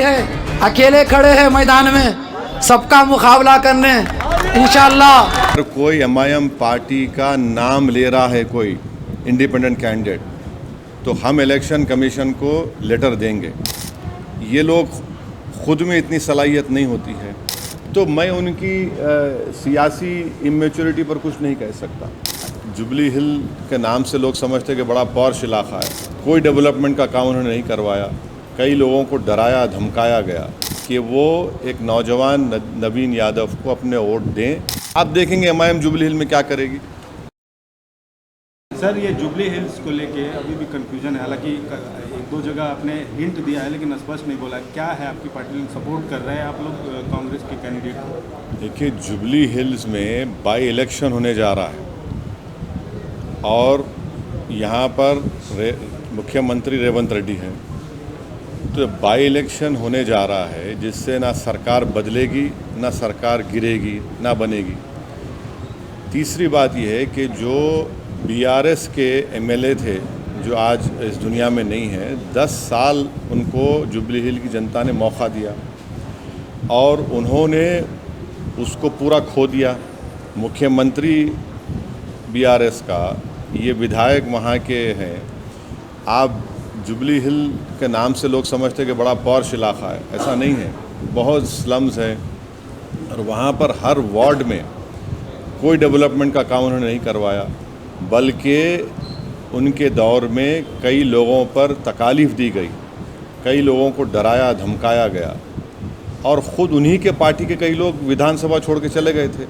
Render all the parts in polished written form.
है, अकेले खड़े हैं मैदान में सबका मुकाबला करने इंशाअल्लाह। अगर कोई एमआईएम पार्टी का नाम ले रहा है कोई इंडिपेंडेंट कैंडिडेट, तो हम इलेक्शन कमीशन को लेटर देंगे। ये लोग खुद में इतनी सलाहियत नहीं होती है, तो मैं उनकी सियासी इमेच्योरिटी पर कुछ नहीं कह सकता। जुबली हिल के नाम से लोग समझते कि बड़ा पॉश इलाका है, कोई डेवलपमेंट का काम उन्होंने नहीं करवाया। कई लोगों को डराया धमकाया गया कि वो एक नौजवान नवीन यादव को अपने वोट दें। आप देखेंगे एमआईएम जुबली हिल में क्या करेगी। सर, ये जुबली हिल्स को लेके अभी भी कंफ्यूजन है। हालांकि एक दो जगह आपने हिंट दिया है लेकिन स्पष्ट नहीं बोला। क्या है, आपकी पार्टी सपोर्ट कर रहे हैं आप लोग कांग्रेस के कैंडिडेट को? देखिए, जुबली हिल्स में बाई इलेक्शन होने जा रहा है और यहाँ पर मुख्यमंत्री रेवंत रेड्डी हैं, तो बाई इलेक्शन होने जा रहा है जिससे ना सरकार बदलेगी, ना सरकार गिरेगी, ना बनेगी। तीसरी बात यह है कि जो बीआरएस के एमएलए थे जो आज इस दुनिया में नहीं है, 10 साल उनको जुबली हिल की जनता ने मौका दिया और उन्होंने उसको पूरा खो दिया। मुख्यमंत्री बीआरएस का, ये विधायक वहाँ के हैं। आप जुबली हिल के नाम से लोग समझते कि बड़ा पॉश इलाका है, ऐसा नहीं है। बहुत स्लम्स हैं और वहाँ पर हर वार्ड में कोई डेवलपमेंट का काम उन्होंने नहीं करवाया, बल्कि उनके दौर में कई लोगों पर तकालीफ दी गई, कई लोगों को डराया धमकाया गया और ख़ुद उन्हीं के पार्टी के कई लोग विधानसभा छोड़ के चले गए थे।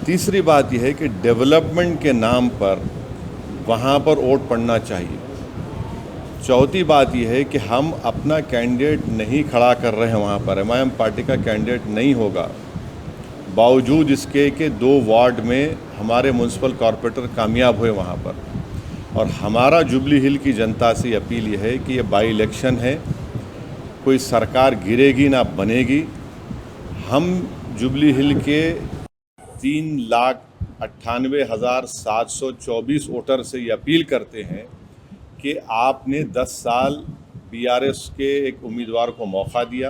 तीसरी बात यह है कि डेवलपमेंट के नाम पर वहाँ पर वोट पड़ना चाहिए। चौथी बात यह है कि हम अपना कैंडिडेट नहीं खड़ा कर रहे हैं वहाँ पर, एमआईएम पार्टी का कैंडिडेट नहीं होगा, बावजूद इसके कि 2 वार्ड में हमारे म्यूनसिपल कॉरपोरेटर कामयाब हुए वहाँ पर। और हमारा जुबली हिल की जनता से अपील ये है कि ये बाई इलेक्शन है, कोई सरकार गिरेगी ना बनेगी। हम जुबली हिल के 3,98,724 वोटर से ये अपील करते हैं कि आपने 10 साल बीआरएस के एक उम्मीदवार को मौका दिया।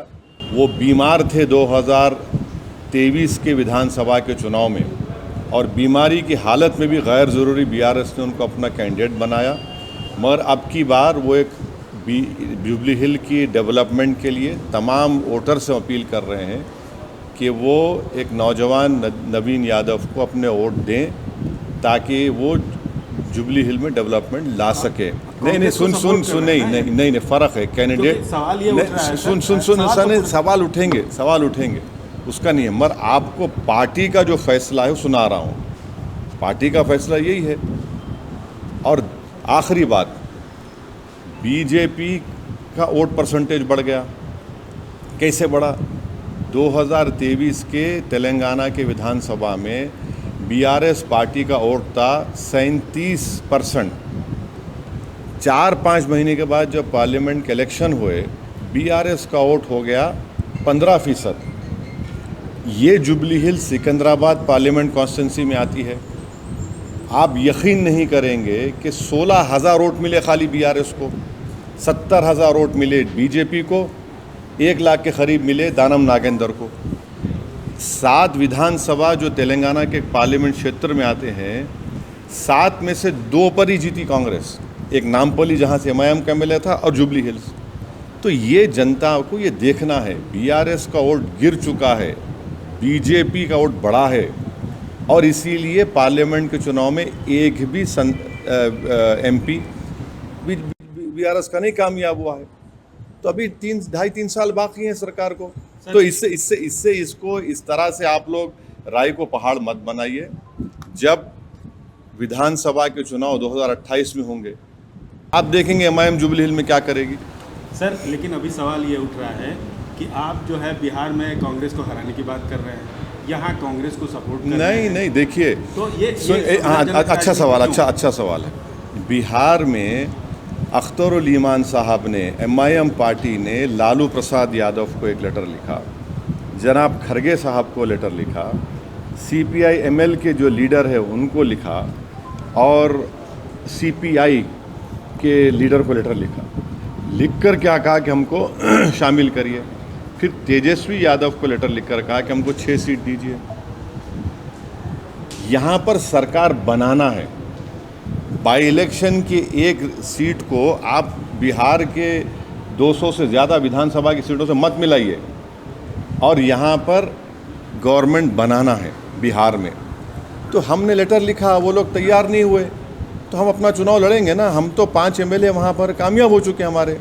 वो बीमार थे 2023 के विधानसभा के चुनाव में और बीमारी की हालत में भी गैर ज़रूरी बीआरएस ने उनको अपना कैंडिडेट बनाया, मगर अब की बार वो एक जुबली हिल की डेवलपमेंट के लिए तमाम वोटर से अपील कर रहे हैं कि वो एक नौजवान नवीन यादव को अपने वोट दें ताकि वो जुबली हिल में डेवलपमेंट ला सके। नहीं, सुन नहीं, फ़र्क है कैंडिडेट। सवाल ये उठ रहा है, सुन सवाल उठेंगे उसका नहीं है, मगर आपको पार्टी का जो फैसला है वो सुना रहा हूँ। पार्टी का फैसला यही है। और आखिरी बात, बीजेपी का वोट परसेंटेज बढ़ गया। कैसे बढ़ा? 2023 के तेलंगाना के विधानसभा में बीआरएस पार्टी का वोट था 37%। 4-5 महीने के बाद जब पार्लियामेंट के इलेक्शन हुए, बीआरएस का वोट हो गया 15%। ये जुबली हिल सिकंदराबाद पार्लियामेंट कॉन्स्टिट्यूंसी में आती है। आप यकीन नहीं करेंगे कि 16,000 वोट मिले खाली बीआरएस को, 70,000 वोट मिले बीजेपी को, 1 लाख के करीब मिले दानम नागेंद्र को। 7 विधानसभा जो तेलंगाना के पार्लियामेंट क्षेत्र में आते हैं, 7 में से 2 पर ही जीती कांग्रेस। एक नामपल्ली जहाँ से एमआईएम का एमएलए था और जुबली हिल्स। तो ये जनता को ये देखना है, बीआरएस का वोट गिर चुका है, बीजेपी का वोट बढ़ा है और इसीलिए पार्लियामेंट के चुनाव में एक भी एमपी बीआरएस का नहीं कामयाब हुआ है। तो अभी 2.5-3 साल बाकी हैं सरकार को। तो इससे इसको इस तरह से आप लोग राय को पहाड़ मत बनाइए। जब विधानसभा के चुनाव 2028 में होंगे, आप देखेंगे एमआईएम जुबली हिल में क्या करेगी। सर, लेकिन अभी सवाल ये उठ रहा है कि आप जो है बिहार में कांग्रेस को हराने की बात कर रहे हैं, यहाँ कांग्रेस को सपोर्ट कर रहे हैं। नहीं, देखिए, तो ये अच्छा सवाल है। बिहार में अख्तरुल ईमान साहब ने, एमआईएम पार्टी ने लालू प्रसाद यादव को एक लेटर लिखा, जनाब खरगे साहब को लेटर लिखा, सीपीआई एमएल के जो लीडर है उनको लिखा और सीपीआई के लीडर को लेटर लिखा। लिखकर क्या कहा कि हमको शामिल करिए। फिर तेजस्वी यादव को लेटर लिखकर कहा कि हमको 6 सीट दीजिए। यहाँ पर सरकार बनाना है। बाई इलेक्शन की एक सीट को आप बिहार के 200 से ज़्यादा विधानसभा की सीटों से मत मिलाइए, और यहाँ पर गवर्नमेंट बनाना है बिहार में। तो हमने लेटर लिखा, वो लोग तैयार नहीं हुए, तो हम अपना चुनाव लड़ेंगे ना। हम तो 5 एमएलए वहाँ पर कामयाब हो चुके हैं हमारे,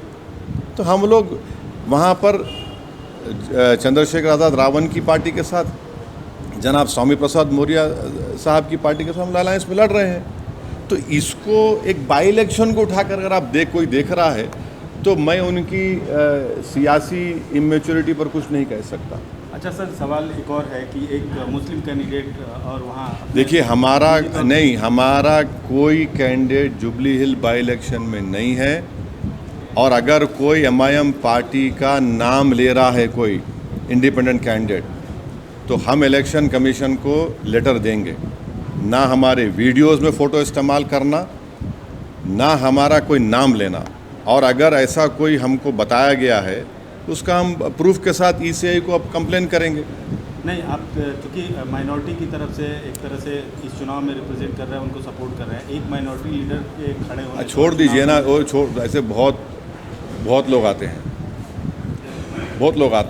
तो हम लोग वहाँ पर चंद्रशेखर आज़ाद रावण की पार्टी के साथ, जनाब स्वामी प्रसाद मौर्य साहब की पार्टी के साथ हम अलायंस में लड़ रहे हैं। तो इसको एक बाई इलेक्शन को उठाकर अगर आप कोई देख रहा है, तो मैं उनकी सियासी इमेच्योरिटी पर कुछ नहीं कह सकता। अच्छा सर, सवाल एक और है कि एक मुस्लिम कैंडिडेट और वहाँ देखिए, हमारा कोई candidate jubilee hill by election में नहीं है, और अगर कोई एमआईएम पार्टी का नाम ले रहा है कोई इंडिपेंडेंट कैंडिडेट, तो हम इलेक्शन कमीशन को लेटर देंगे। ना हमारे वीडियोस में फ़ोटो इस्तेमाल करना, ना हमारा कोई नाम लेना, और अगर ऐसा कोई हमको बताया गया है तो उसका हम प्रूफ के साथ ईसीआई को अब कंप्लेन करेंगे। नहीं, आप चूँकि माइनॉरिटी की तरफ से एक तरह से इस चुनाव में रिप्रेजेंट कर रहे हैं, उनको सपोर्ट कर रहे हैं, एक माइनॉरिटी लीडर के खड़े होने, छोड़ दीजिए ना, वो ऐसे बहुत लोग आते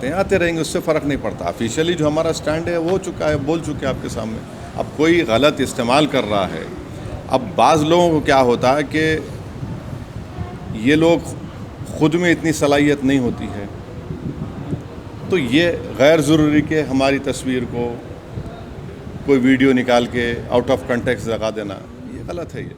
हैं, आते रहेंगे, उससे फ़र्क नहीं पड़ता। ऑफिशियली जो हमारा स्टैंड है वो चुका है, बोल चुके हैं आपके सामने। अब कोई गलत इस्तेमाल कर रहा है। अब बाज़ लोगों को क्या होता है कि ये लोग खुद में इतनी सलाहियत नहीं होती है, तो ये गैर ज़रूरी के हमारी तस्वीर को कोई वीडियो निकाल के आउट ऑफ कंटेक्स्ट लगा देना, ये गलत है। ये